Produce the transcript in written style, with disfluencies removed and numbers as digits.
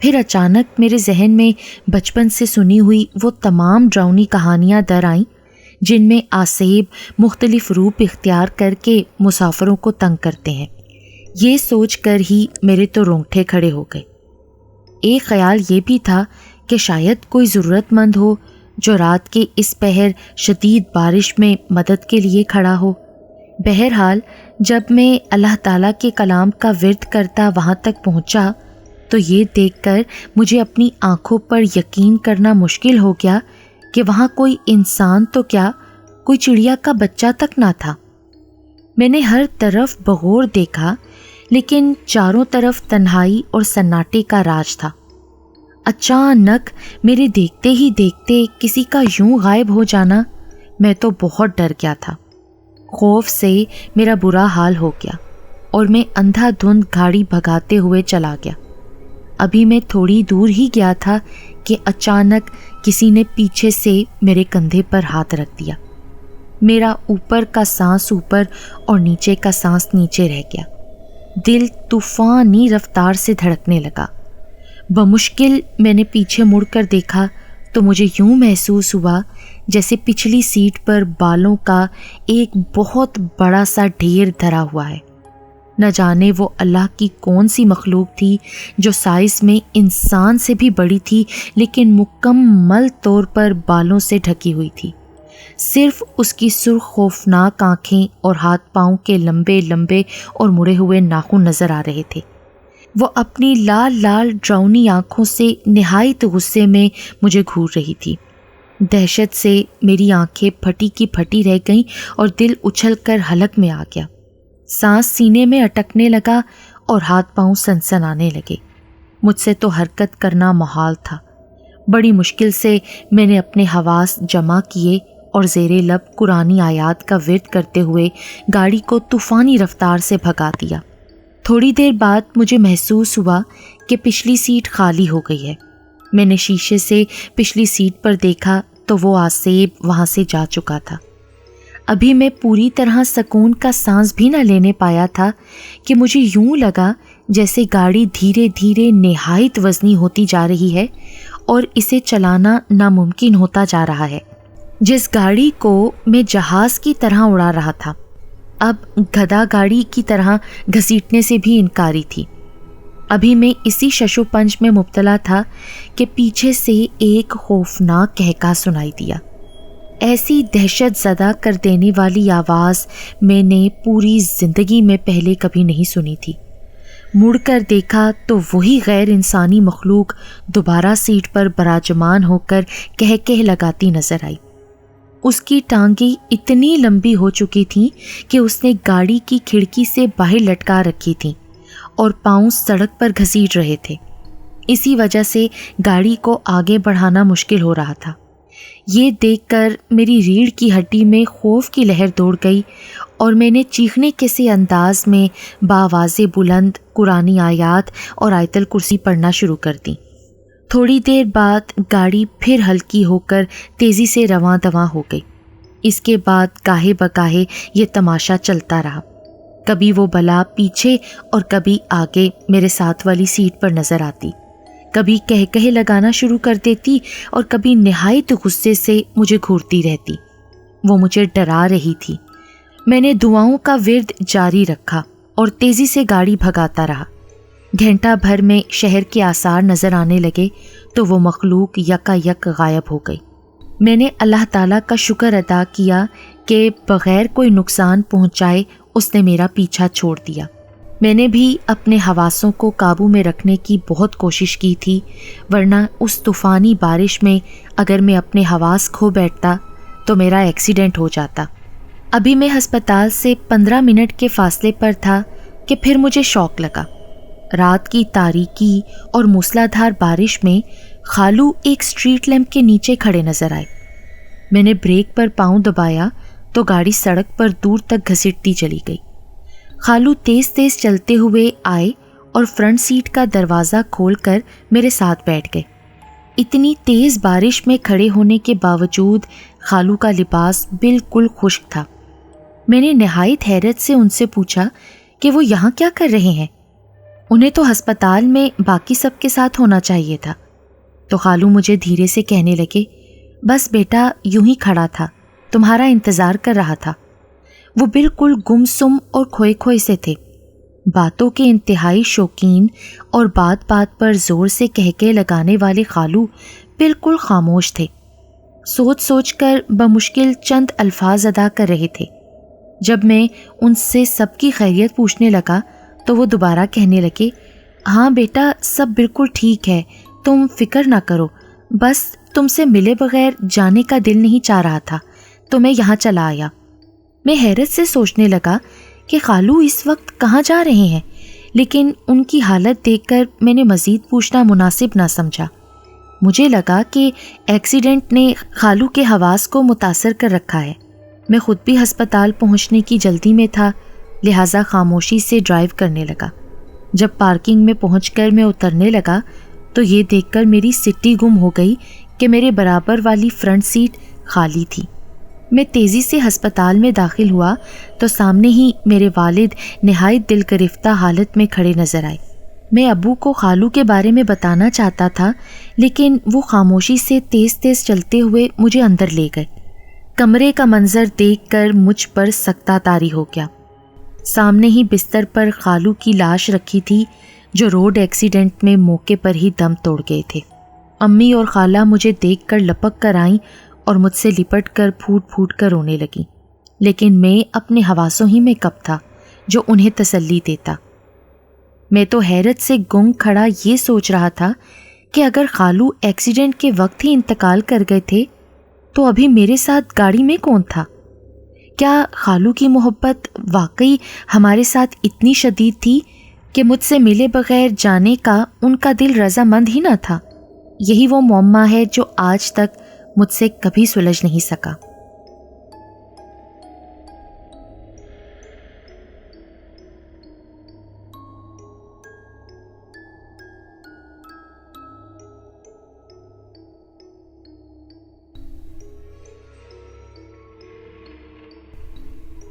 پھر اچانک میرے ذہن میں بچپن سے سنی ہوئی وہ تمام ڈراؤنی کہانیاں در آئیں جن میں آسیب مختلف روپ اختیار کر کے مسافروں کو تنگ کرتے ہیں۔ یہ سوچ کر ہی میرے تو رونگٹے کھڑے ہو گئے۔ ایک خیال یہ بھی تھا کہ شاید کوئی ضرورت مند ہو جو رات کے اس پہر شدید بارش میں مدد کے لیے کھڑا ہو۔ بہرحال جب میں اللہ تعالیٰ کے کلام کا ورد کرتا وہاں تک پہنچا تو یہ دیکھ کر مجھے اپنی آنکھوں پر یقین کرنا مشکل ہو گیا کہ وہاں کوئی انسان تو کیا، کوئی چڑیا کا بچہ تک نہ تھا۔ میں نے ہر طرف بغور دیکھا لیکن چاروں طرف تنہائی اور سناٹے کا راج تھا۔ اچانک میرے دیکھتے ہی دیکھتے کسی کا یوں غائب ہو جانا، میں تو بہت ڈر گیا تھا۔ خوف سے میرا برا حال ہو گیا اور میں اندھا دھند گاڑی بھگاتے ہوئے چلا گیا۔ ابھی میں تھوڑی دور ہی گیا تھا کہ اچانک کسی نے پیچھے سے میرے کندھے پر ہاتھ رکھ دیا۔ میرا اوپر کا سانس اوپر اور نیچے کا سانس نیچے رہ گیا۔ دل طوفانی رفتار سے دھڑکنے لگا۔ بمشکل میں نے پیچھے مڑ کر دیکھا تو مجھے یوں محسوس ہوا جیسے پچھلی سیٹ پر بالوں کا ایک بہت بڑا سا ڈھیر دھرا ہوا ہے۔ نہ جانے وہ اللہ کی کون سی مخلوق تھی جو سائز میں انسان سے بھی بڑی تھی لیکن مکمل طور پر بالوں سے ڈھکی ہوئی تھی۔ صرف اس کی سرخ خوفناک آنکھیں اور ہاتھ پاؤں کے لمبے لمبے اور مڑے ہوئے ناخن نظر آ رہے تھے۔ وہ اپنی لال لال ڈراؤنی آنکھوں سے نہایت غصے میں مجھے گھور رہی تھی۔ دہشت سے میری آنکھیں پھٹی کی پھٹی رہ گئیں اور دل اچھل کر حلق میں آ گیا۔ سانس سینے میں اٹکنے لگا اور ہاتھ پاؤں سنسنانے لگے۔ مجھ سے تو حرکت کرنا محال تھا۔ بڑی مشکل سے میں نے اپنے حواس جمع کیے اور زیر لب قرآنی آیات کا ورد کرتے ہوئے گاڑی کو طوفانی رفتار سے بھگا دیا۔ تھوڑی دیر بعد مجھے محسوس ہوا کہ پچھلی سیٹ خالی ہو گئی ہے۔ میں نے شیشے سے پچھلی سیٹ پر دیکھا تو وہ آسیب وہاں سے جا چکا تھا۔ ابھی میں پوری طرح سکون کا سانس بھی نہ لینے پایا تھا کہ مجھے یوں لگا جیسے گاڑی دھیرے دھیرے نہایت وزنی ہوتی جا رہی ہے اور اسے چلانا ناممکن ہوتا جا رہا ہے۔ جس گاڑی کو میں جہاز کی طرح اڑا رہا تھا اب گدھا گاڑی کی طرح گھسیٹنے سے بھی انکاری تھی۔ ابھی میں اسی ششو پنج میں مبتلا تھا کہ پیچھے سے ایک خوفناک قہقہ سنائی دیا۔ ایسی دہشت زدہ کر دینے والی آواز میں نے پوری زندگی میں پہلے کبھی نہیں سنی تھی۔ مڑ کر دیکھا تو وہی غیر انسانی مخلوق دوبارہ سیٹ پر براجمان ہو کر کہہ لگاتی نظر آئی۔ اس کی ٹانگیں اتنی لمبی ہو چکی تھیں کہ اس نے گاڑی کی کھڑکی سے باہر لٹکا رکھی تھیں اور پاؤں سڑک پر گھسیٹ رہے تھے۔ اسی وجہ سے گاڑی کو آگے بڑھانا مشکل ہو رہا تھا۔ یہ دیکھ کر میری ریڑھ کی ہڈی میں خوف کی لہر دوڑ گئی اور میں نے چیخنے کے سے انداز میں بآواز بلند قرآنی آیات اور آیت الکرسی پڑھنا شروع کر دی۔ تھوڑی دیر بعد گاڑی پھر ہلکی ہو کر تیزی سے رواں دواں ہو گئی۔ اس کے بعد گاہے بگاہے یہ تماشا چلتا رہا۔ کبھی وہ بلا پیچھے اور کبھی آگے میرے ساتھ والی سیٹ پر نظر آتی، کبھی کہہ لگانا شروع کر دیتی اور کبھی نہایت غصے سے مجھے گھورتی رہتی۔ وہ مجھے ڈرا رہی تھی۔ میں نے دعاؤں کا ورد جاری رکھا اور تیزی سے گاڑی بھگاتا رہا۔ گھنٹہ بھر میں شہر کے آثار نظر آنے لگے تو وہ مخلوق یکا یک غائب ہو گئی۔ میں نے اللہ تعالیٰ کا شکر ادا کیا کہ بغیر کوئی نقصان پہنچائے اس نے میرا پیچھا چھوڑ دیا۔ میں نے بھی اپنے حواسوں کو قابو میں رکھنے کی بہت کوشش کی تھی، ورنہ اس طوفانی بارش میں اگر میں اپنے حواس کھو بیٹھتا تو میرا ایکسیڈنٹ ہو جاتا۔ ابھی میں ہسپتال سے 15 منٹ کے فاصلے پر تھا کہ پھر مجھے شوق لگا۔ رات کی تاریکی اور موسلادھار بارش میں خالو ایک اسٹریٹ لیمپ کے نیچے کھڑے نظر آئے۔ میں نے بریک پر پاؤں دبایا تو گاڑی سڑک پر دور تک گھسیٹتی چلی گئی۔ خالو تیز تیز چلتے ہوئے آئے اور فرنٹ سیٹ کا دروازہ کھول کر میرے ساتھ بیٹھ گئے۔ اتنی تیز بارش میں کھڑے ہونے کے باوجود خالو کا لباس بالکل خشک تھا۔ میں نے نہایت حیرت سے ان سے پوچھا کہ وہ یہاں کیا کر رہے ہیں۔ انہیں تو ہسپتال میں باقی سب کے ساتھ ہونا چاہیے تھا۔ تو خالو مجھے دھیرے سے کہنے لگے، بس بیٹا یوں ہی کھڑا تھا، تمہارا انتظار کر رہا تھا۔ وہ بالکل گم سم اور کھوئے کھوئے سے تھے، باتوں کے انتہائی شوقین اور بات بات پر زور سے کہکے لگانے والے خالو بالکل خاموش تھے، سوچ سوچ کر بمشکل چند الفاظ ادا کر رہے تھے۔ جب میں ان سے سب کی خیریت پوچھنے لگا تو وہ دوبارہ کہنے لگے، ہاں بیٹا سب بالکل ٹھیک ہے، تم فکر نہ کرو، بس تم سے ملے بغیر جانے کا دل نہیں چاہ رہا تھا تو میں یہاں چلا آیا۔ میں حیرت سے سوچنے لگا کہ خالو اس وقت کہاں جا رہے ہیں، لیکن ان کی حالت دیکھ کر میں نے مزید پوچھنا مناسب نہ سمجھا۔ مجھے لگا کہ ایکسیڈنٹ نے خالو کے حواس کو متاثر کر رکھا ہے۔ میں خود بھی ہسپتال پہنچنے کی جلدی میں تھا، لہٰذا خاموشی سے ڈرائیو کرنے لگا۔ جب پارکنگ میں پہنچ کر میں اترنے لگا تو یہ دیکھ کر میری سٹی گم ہو گئی کہ میرے برابر والی فرنٹ سیٹ خالی تھی۔ میں تیزی سے ہسپتال میں داخل ہوا تو سامنے ہی میرے والد نہایت دل گرفتہ حالت میں کھڑے نظر آئے۔ میں ابو کو خالو کے بارے میں بتانا چاہتا تھا، لیکن وہ خاموشی سے تیز تیز چلتے ہوئے مجھے اندر لے گئے۔ کمرے کا منظر دیکھ کر مجھ پر سکتہ طاری ہو گیا۔ سامنے ہی بستر پر خالو کی لاش رکھی تھی، جو روڈ ایکسیڈنٹ میں موقع پر ہی دم توڑ گئے تھے۔ امی اور خالہ مجھے دیکھ کر لپک کر آئیں اور مجھ سے لپٹ کر پھوٹ پھوٹ کر رونے لگیں، لیکن میں اپنے حواسوں ہی میں کب تھا جو انہیں تسلی دیتا۔ میں تو حیرت سے گنگ کھڑا یہ سوچ رہا تھا کہ اگر خالو ایکسیڈنٹ کے وقت ہی انتقال کر گئے تھے تو ابھی میرے ساتھ گاڑی میں کون تھا؟ کیا خالو کی محبت واقعی ہمارے ساتھ اتنی شدید تھی کہ مجھ سے ملے بغیر جانے کا ان کا دل رضامند ہی نہ تھا؟ یہی وہ معمہ ہے جو آج تک مجھ سے کبھی سلجھ نہیں سکا۔